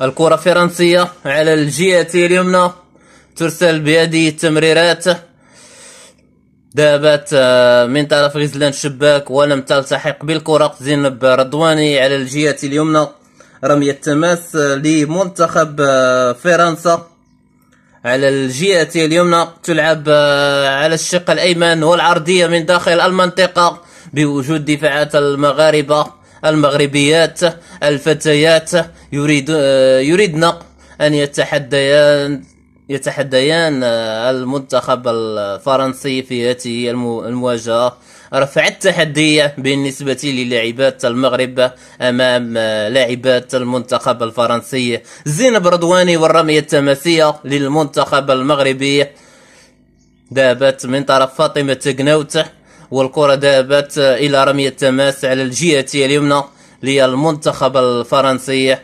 الكرة فرنسية على الجهة اليمنى، ترسل بهذه التمريرات. ذهبت من طرف غزلان شباك ولم تلتحق بالكرة. زينب رضواني على الجهة اليمنى، رمية تماس لمنتخب فرنسا على الجهة اليمنى، تلعب على الشق الأيمن والعرضية من داخل المنطقة بوجود دفاعات المغربيات الفتيات يريدن أن يتحديان المنتخب الفرنسي في هذه المواجهة. رفع التحدي بالنسبة للاعبات المغرب أمام لاعبات المنتخب الفرنسي. زينب رضواني والرمية التماسية للمنتخب المغربي ذهبت من طرف فاطمة تقنوت، والكرة ذهبت إلى رمية تماس على الجهة اليمنى للمنتخب الفرنسي.